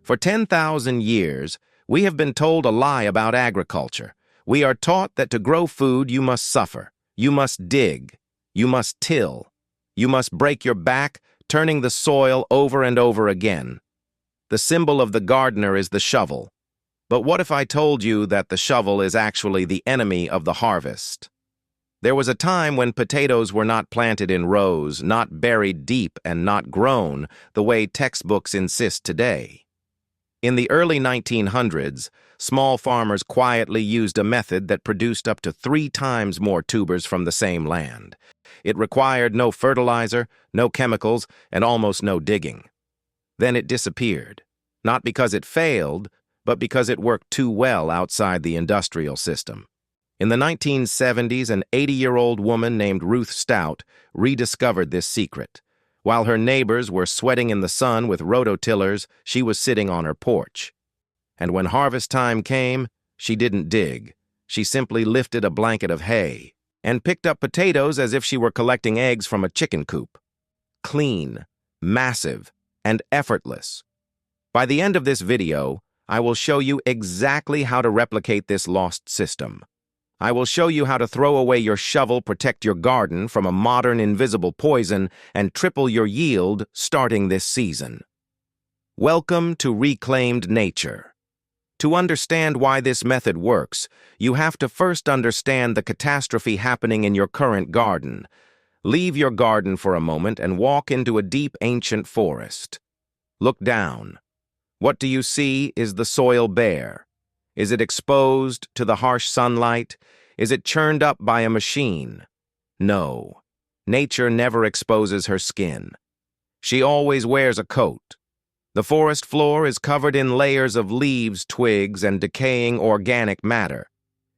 For 10,000 years, we have been told a lie about agriculture. We are taught that to grow food you must suffer, you must dig, you must till, you must break your back, turning the soil over and over again. The symbol of the gardener is the shovel. But what if I told you that the shovel is actually the enemy of the harvest? There was a time when potatoes were not planted in rows, not buried deep, and not grown the way textbooks insist today. In the early 1900s, small farmers quietly used a method that produced up to 3 times more tubers from the same land. It required no fertilizer, no chemicals, and almost no digging. Then it disappeared, not because it failed, but because it worked too well outside the industrial system. In the 1970s, an 80-year-old woman named Ruth Stout rediscovered this secret. While her neighbors were sweating in the sun with rototillers, she was sitting on her porch. And when harvest time came, she didn't dig. She simply lifted a blanket of hay and picked up potatoes as if she were collecting eggs from a chicken coop. Clean, massive, and effortless. By the end of this video, I will show you exactly how to replicate this lost system. I will show you how to throw away your shovel, protect your garden from a modern invisible poison, and triple your yield starting this season. Welcome to Reclaimed Nature. To understand why this method works, you have to first understand the catastrophe happening in your current garden. Leave your garden for a moment and walk into a deep ancient forest. Look down. What do you see? Is the soil bare? Is it exposed to the harsh sunlight? Is it churned up by a machine? No. Nature never exposes her skin. She always wears a coat. The forest floor is covered in layers of leaves, twigs, and decaying organic matter.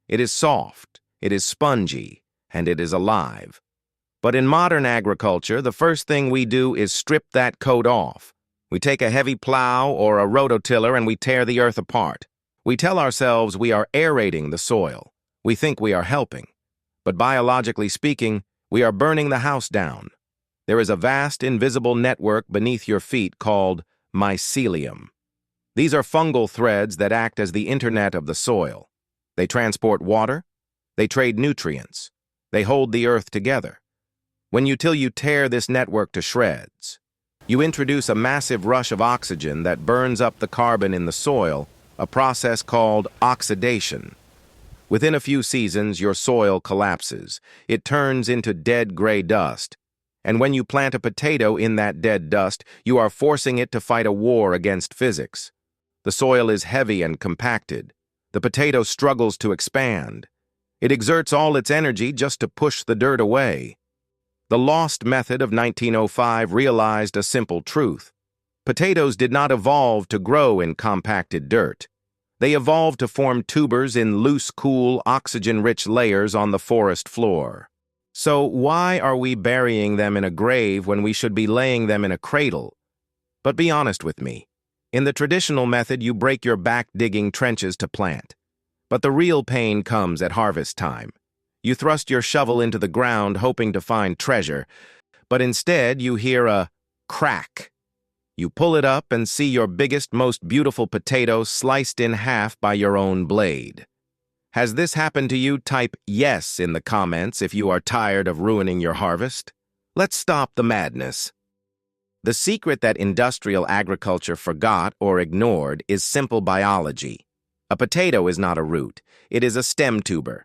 It is soft, it is spongy, and it is alive. But in modern agriculture, the first thing we do is strip that coat off. We take a heavy plow or a rototiller and we tear the earth apart. We tell ourselves we are aerating the soil. We think we are helping. But biologically speaking, we are burning the house down. There is a vast invisible network beneath your feet called mycelium. These are fungal threads that act as the internet of the soil. They transport water. They trade nutrients. They hold the earth together. Till you tear this network to shreds. You introduce a massive rush of oxygen that burns up the carbon in the soil, a process called oxidation. Within a few seasons, your soil collapses. It turns into dead gray dust. And when you plant a potato in that dead dust, you are forcing it to fight a war against physics. The soil is heavy and compacted. The potato struggles to expand. It exerts all its energy just to push the dirt away. The lost method of 1905 realized a simple truth. Potatoes did not evolve to grow in compacted dirt. They evolved to form tubers in loose, cool, oxygen-rich layers on the forest floor. So why are we burying them in a grave when we should be laying them in a cradle? But be honest with me. In the traditional method, you break your back digging trenches to plant. But the real pain comes at harvest time. You thrust your shovel into the ground hoping to find treasure, but instead you hear a crack. You pull it up and see your biggest, most beautiful potato sliced in half by your own blade. Has this happened to you? Type yes in the comments if you are tired of ruining your harvest. Let's stop the madness. The secret that industrial agriculture forgot or ignored is simple biology. A potato is not a root, it is a stem tuber.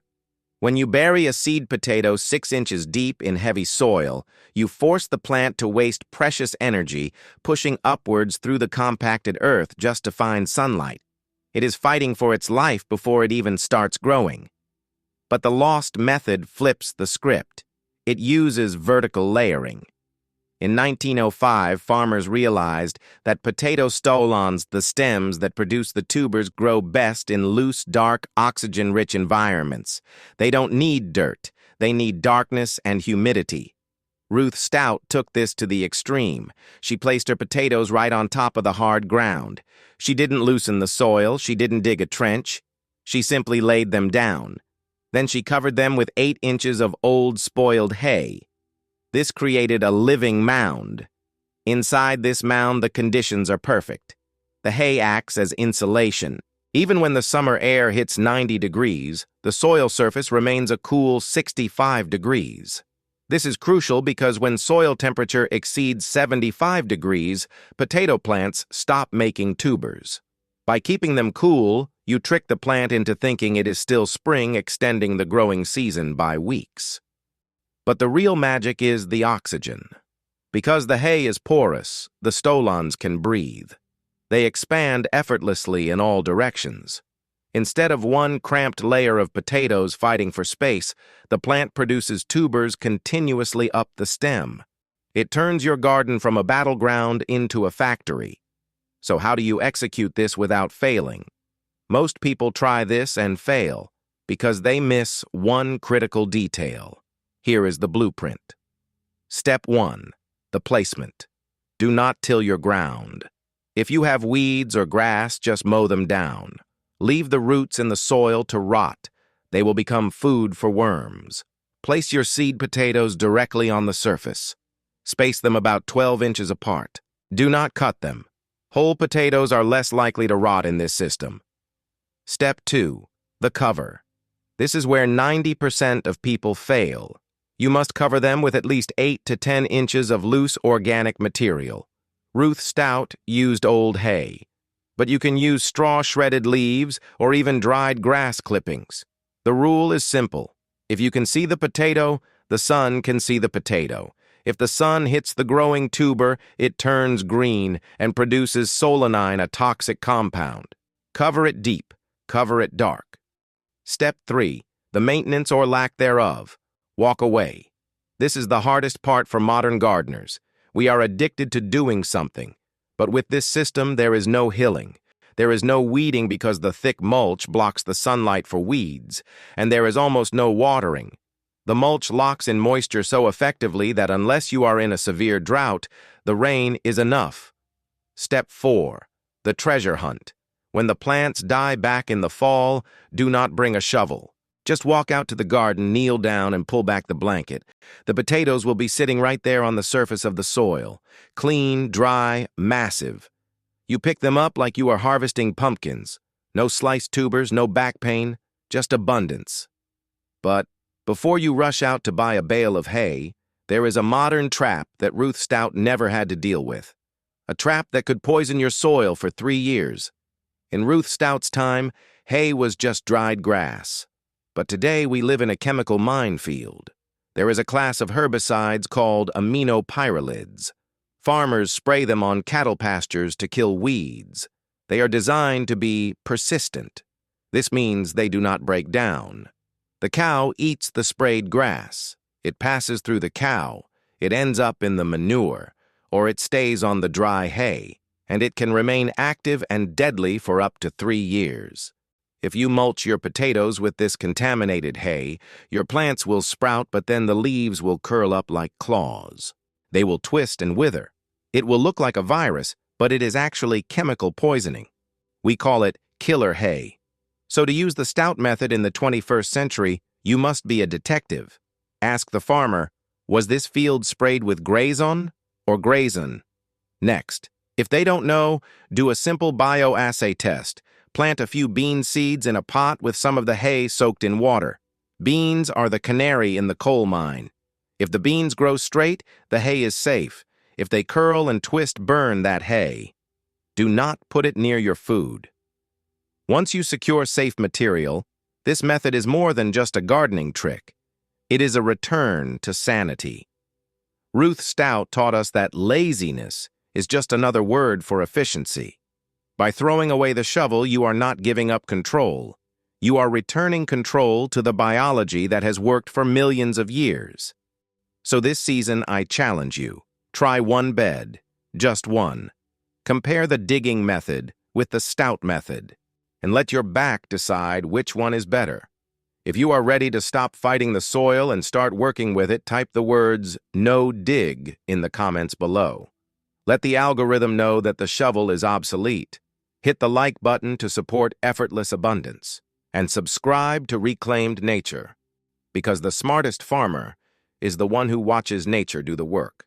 When you bury a seed potato 6 inches deep in heavy soil, you force the plant to waste precious energy, pushing upwards through the compacted earth just to find sunlight. It is fighting for its life before it even starts growing. But the lost method flips the script. It uses vertical layering. In 1905, farmers realized that potato stolons, the stems that produce the tubers, grow best in loose, dark, oxygen-rich environments. They don't need dirt. They need darkness and humidity. Ruth Stout took this to the extreme. She placed her potatoes right on top of the hard ground. She didn't loosen the soil. She didn't dig a trench. She simply laid them down. Then she covered them with 8 inches of old, spoiled hay. This created a living mound. Inside this mound, the conditions are perfect. The hay acts as insulation. Even when the summer air hits 90 degrees, the soil surface remains a cool 65 degrees. This is crucial because when soil temperature exceeds 75 degrees, potato plants stop making tubers. By keeping them cool, you trick the plant into thinking it is still spring, extending the growing season by weeks. But the real magic is the oxygen. Because the hay is porous, the stolons can breathe. They expand effortlessly in all directions. Instead of one cramped layer of potatoes fighting for space, the plant produces tubers continuously up the stem. It turns your garden from a battleground into a factory. So how do you execute this without failing? Most people try this and fail because they miss one critical detail. Here is the blueprint. Step 1. The placement. Do not till your ground. If you have weeds or grass, just mow them down. Leave the roots in the soil to rot. They will become food for worms. Place your seed potatoes directly on the surface. Space them about 12 inches apart. Do not cut them. Whole potatoes are less likely to rot in this system. Step 2. The cover. This is where 90% of people fail. You must cover them with at least 8 to 10 inches of loose organic material. Ruth Stout used old hay, but you can use straw shredded leaves or even dried grass clippings. The rule is simple. If you can see the potato, the sun can see the potato. If the sun hits the growing tuber, it turns green and produces solanine, a toxic compound. Cover it deep. Cover it dark. Step 3. The maintenance or lack thereof. Walk away. This is the hardest part for modern gardeners. We are addicted to doing something. But with this system, there is no hilling. There is no weeding because the thick mulch blocks the sunlight for weeds, and there is almost no watering. The mulch locks in moisture so effectively that unless you are in a severe drought, the rain is enough. Step 4. The treasure hunt. When the plants die back in the fall, do not bring a shovel. Just walk out to the garden, kneel down, and pull back the blanket. The potatoes will be sitting right there on the surface of the soil. Clean, dry, massive. You pick them up like you are harvesting pumpkins. No sliced tubers, no back pain, just abundance. But before you rush out to buy a bale of hay, there is a modern trap that Ruth Stout never had to deal with. A trap that could poison your soil for 3 years. In Ruth Stout's time, hay was just dried grass. But today we live in a chemical minefield. There is a class of herbicides called Aminopyralids. Farmers spray them on cattle pastures to kill weeds. They are designed to be persistent. This means they do not break down. The cow eats the sprayed grass. It passes through the cow. It ends up in the manure, or it stays on the dry hay, and it can remain active and deadly for up to 3 years. If you mulch your potatoes with this contaminated hay, your plants will sprout, but then the leaves will curl up like claws. They will twist and wither. It will look like a virus, but it is actually chemical poisoning. We call it killer hay. So to use the Stout method in the 21st century, you must be a detective. Ask the farmer, was this field sprayed with Grazon or Grazon? Next, if they don't know, do a simple bioassay test. Plant a few bean seeds in a pot with some of the hay soaked in water. Beans are the canary in the coal mine. If the beans grow straight, the hay is safe. If they curl and twist, burn that hay. Do not put it near your food. Once you secure safe material, this method is more than just a gardening trick. It is a return to sanity. Ruth Stout taught us that laziness is just another word for efficiency. By throwing away the shovel, you are not giving up control. You are returning control to the biology that has worked for millions of years. So this season, I challenge you. Try one bed, just one. Compare the digging method with the Stout method, and let your back decide which one is better. If you are ready to stop fighting the soil and start working with it, type the words "no dig" in the comments below. Let the algorithm know that the shovel is obsolete. Hit the like button to support effortless abundance, and subscribe to Reclaimed Nature, because the smartest farmer is the one who watches nature do the work.